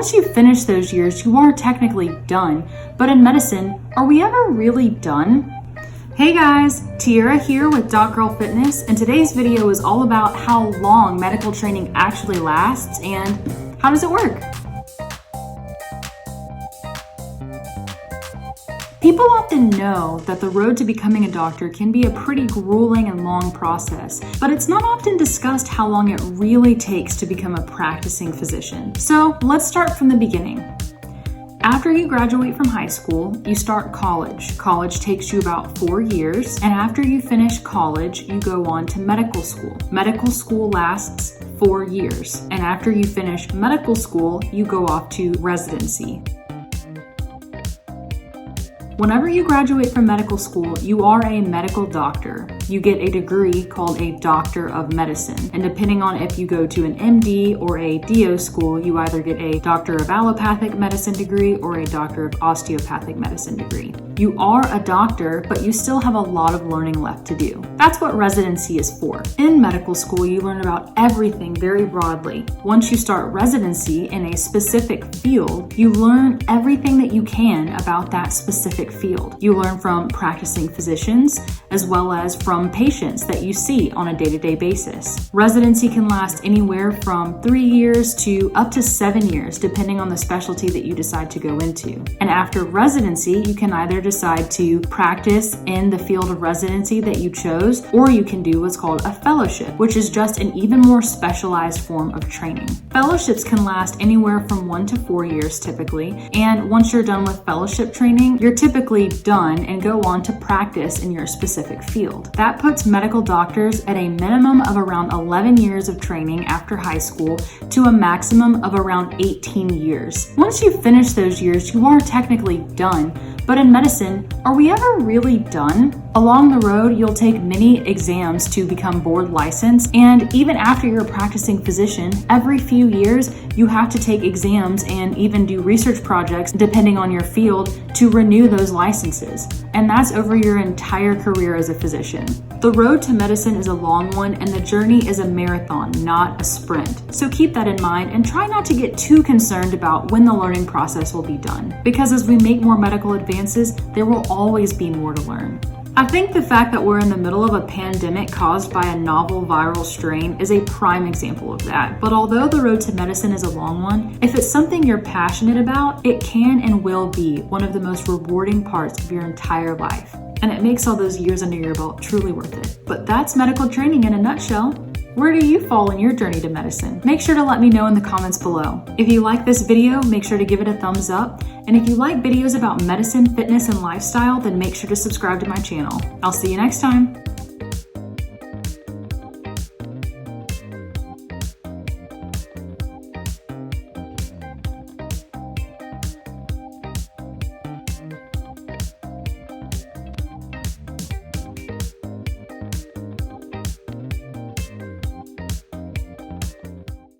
Once you finish those years, you are technically done. But in medicine, are we ever really done? Hey guys, Tiara here with DOCGIRLFITNESS, and today's video is all about how long medical training actually lasts and how does it work? People often know that the road to becoming a doctor can be a pretty grueling and long process, but it's not often discussed how long it really takes to become a practicing physician. So let's start from the beginning. After you graduate from high school, you start college. College takes you about 4 years, and after you finish college, you go on to medical school. Medical school lasts 4 years, and after you finish medical school, you go off to residency. Whenever you graduate from medical school, you are a medical doctor. You get a degree called a Doctor of Medicine. And depending on if you go to an MD or a DO school, you either get a Doctor of Allopathic Medicine degree or a Doctor of Osteopathic Medicine degree. You are a doctor, but you still have a lot of learning left to do. That's what residency is for. In medical school, you learn about everything very broadly. Once you start residency in a specific field, you learn everything that you can about that specific field. You learn from practicing physicians as well as from patients that you see on a day-to-day basis. Residency can last anywhere from 3 years to up to 7 years, depending on the specialty that you decide to go into. And after residency, you can either decide to practice in the field of residency that you chose, or you can do what's called a fellowship, which is just an even more specialized form of training. Fellowships can last anywhere from 1 to 4 years typically, and once you're done with fellowship training, you're typically done and go on to practice in your specific field. That puts medical doctors at a minimum of around 11 years of training after high school to a maximum of around 18 years. Once you finish those years, you are technically done. But in medicine, are we ever really done? Along the road, you'll take many exams to become board licensed, and even after you're a practicing physician, every few years you have to take exams and even do research projects, depending on your field, to renew those licenses. And that's over your entire career as a physician. The road to medicine is a long one, and the journey is a marathon, not a sprint. So keep that in mind and try not to get too concerned about when the learning process will be done. Because as we make more medical advances, there will always be more to learn. I think the fact that we're in the middle of a pandemic caused by a novel viral strain is a prime example of that. But although the road to medicine is a long one, if it's something you're passionate about, it can and will be one of the most rewarding parts of your entire life. And it makes all those years under your belt truly worth it. But that's medical training in a nutshell. Where do you fall in your journey to medicine? Make sure to let me know in the comments below. If you like this video, make sure to give it a thumbs up. And if you like videos about medicine, fitness, and lifestyle, then make sure to subscribe to my channel. I'll see you next time.